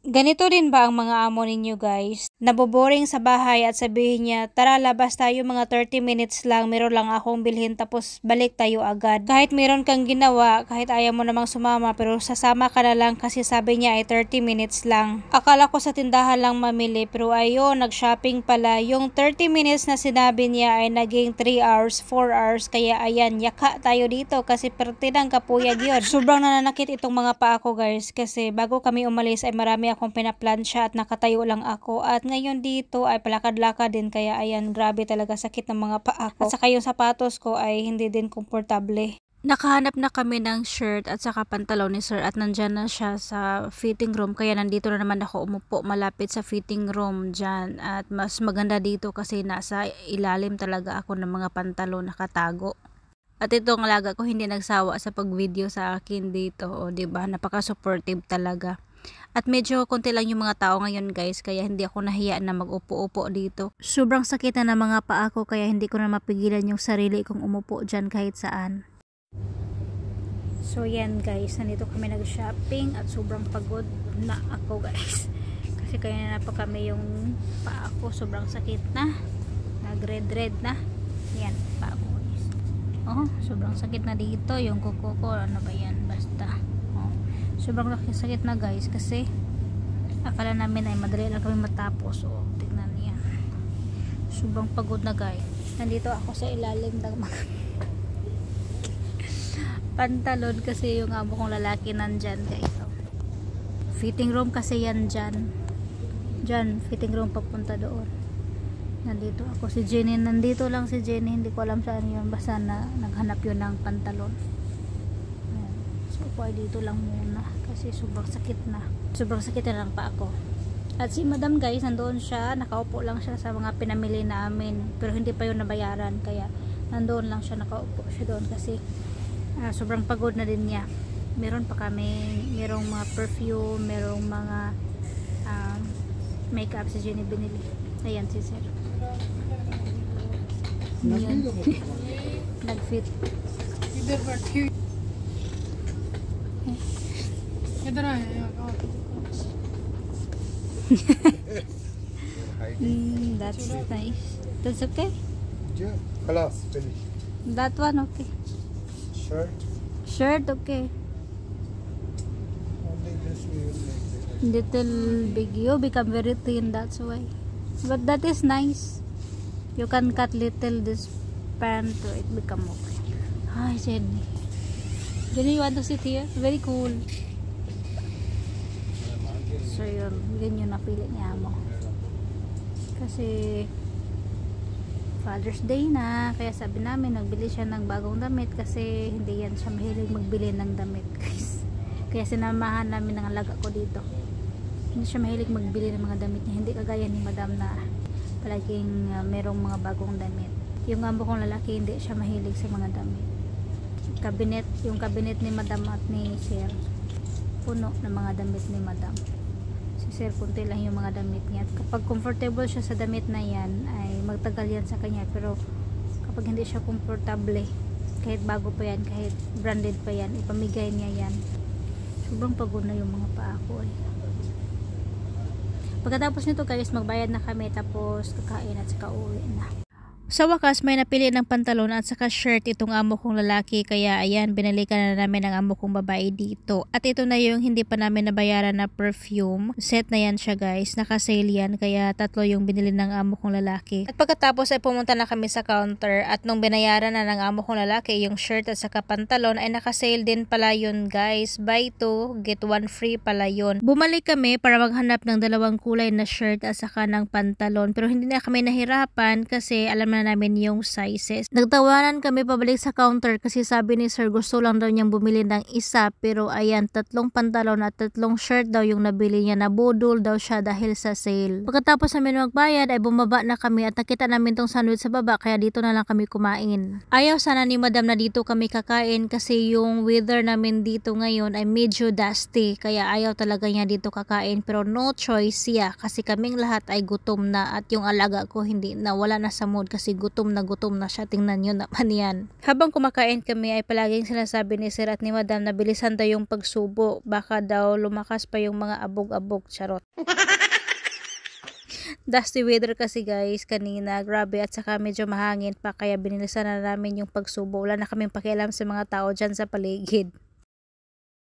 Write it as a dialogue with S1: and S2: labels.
S1: Ganito din ba ang mga amo ninyo guys? Naboboring sa bahay at sabihin niya, tara labas tayo mga 30 minutes lang, meron lang akong bilhin tapos balik tayo agad. Kahit meron kang ginawa, kahit ayaw mo namang sumama pero sasama ka na lang kasi sabi niya ay 30 minutes lang. Akala ko sa tindahan lang mamili pero ayun, nag-shopping pala. Yung 30 minutes na sinabi niya ay naging 3 hours, 4 hours kaya ayan, yaka tayo dito kasi pertinang kapuyag yun. Sobrang nananakit itong mga paa ko guys kasi bago kami umalis ay marami akong pinaplansya at nakatayo lang ako at ngayon dito ay palakad-lakad din kaya ayan grabe talaga sakit ng mga paa ko at saka yung sapatos ko ay hindi din komportable. Nakahanap na kami ng shirt at saka pantalon ni sir at nandyan na siya sa fitting room kaya nandito na naman ako umupo malapit sa fitting room dyan at mas maganda dito kasi nasa ilalim talaga ako ng mga pantalon nakatago. At itong alaga ko hindi nagsawa sa pag-video sa akin dito, o 'di ba? Napaka-supportive talaga. At medyo konti lang yung mga tao ngayon guys, kaya hindi ako nahiya na mag-upo-upo dito. Sobrang sakit na ng mga paa ko kaya hindi ko na mapigilan yung sarili kong umupo dyan kahit saan. So yan guys, nandito kami nag-shopping at sobrang pagod na ako guys. Kasi kaya na pa kami yung paa ko, sobrang sakit na. Nag-red na. Yan, paa ko. Oh, sobrang sakit na dito yung kuko ko. Ano ba yan? Basta. Oh, sobrang sakit na guys kasi akala namin ay madali lang kami matapos. Oh, tignan niya. Sobrang pagod na guys. Nandito ako sa ilalim ng mga pantalon kasi yung amo kong lalaki nandyan guys. Oh. Fitting room kasi yan dyan. Dyan, fitting room papunta doon. Nandito ako, si Jenny, nandito lang si Jenny, hindi ko alam saan yun, basta na naghanap yun ng pantalon. Ayan. So ako ay dito lang muna kasi sobrang sakit na lang pa ako. At si madam guys, nandoon siya, nakaupo lang siya sa mga pinamili namin pero hindi pa yun nabayaran kaya nandoon lang siya, nakaupo siya doon kasi sobrang pagod na din niya. Meron pa kami, merong mga perfume, merong mga makeup si Jenny binili. Ayan si sir. Nag-fit. That's nice. That's okay?
S2: Yeah, class, finish.
S1: That one okay.
S2: Shirt.
S1: Shirt okay.
S2: Only this we will make it.
S1: Little big. You become very thin, that's why. But that is nice. You can cut little this pant to it become okay. Hi Jenny. Jenny, you want to sit here? Very cool. So yun, ganyan napili niya mo. Kasi Father's Day na, kaya sabi namin nagbili siya ng bagong damit kasi hindi yan siya mahilig magbili ng damit guys. Kaya sinamahan namin ng alaga ko dito. Hindi siya mahilig magbili ng mga damit niya, hindi kagaya ni madam na palaging merong mga bagong damit. Yung amo kong lalaki hindi siya mahilig sa mga damit. Yung cabinet ni madam at ni sir puno ng mga damit ni madam. Si sir kunti lang yung mga damit niya. At kapag comfortable siya sa damit na yan ay magtagal yan sa kanya, pero kapag hindi siya komportable, kahit bago pa yan, kahit branded pa yan, ipamigay niya yan. Sobrang pagod na yung mga paa ko eh. Pagkatapos nito guys, magbayad na kami tapos kakain at saka uwi na. Sa wakas, may napili ng pantalon at saka shirt itong amo kong lalaki. Kaya ayan, binalikan na namin ang amo kong babae dito. At ito na yung hindi pa namin nabayaran na perfume. Set na yan siya guys. Naka-sale yan. Kaya 3 yung binili ng amo kong lalaki. At pagkatapos ay pumunta na kami sa counter. At nung binayaran na ng amo kong lalaki yung shirt at saka pantalon ay naka-sale din pala yun guys. Buy 2, get 1 free pala yun. Bumalik kami para maghanap ng 2 kulay na shirt at saka ng pantalon. Pero hindi na kami nahirapan kasi alam na namin yung sizes. Nagtawanan kami pabalik sa counter kasi sabi ni sir gusto lang daw niyang bumili ng isa, pero ayan 3 pantalon at 3 shirt daw yung nabili niya, na budol daw siya dahil sa sale. Pagkatapos namin magbayad ay bumaba na kami at nakita namin tong sandwich sa baba kaya dito na lang kami kumain. Ayaw sana ni madam na dito kami kakain kasi yung weather namin dito ngayon ay medyo dusty kaya ayaw talaga niya dito kakain, pero no choice siya kasi kaming lahat ay gutom na at yung alaga ko hindi na, wala na sa mood kasi kasi gutom na siya. Tingnan nyo naman yan. Habang kumakain kami ay palaging sinasabi ni Sir at ni Madam na bilisan daw yung pagsubo. Baka daw lumakas pa yung mga abog-abog. Charot. Dusty weather kasi guys kanina, grabe, at saka medyo mahangin pa kaya binilisan na namin yung pagsubo. Wala na kaming pakialam sa mga tao dyan sa paligid.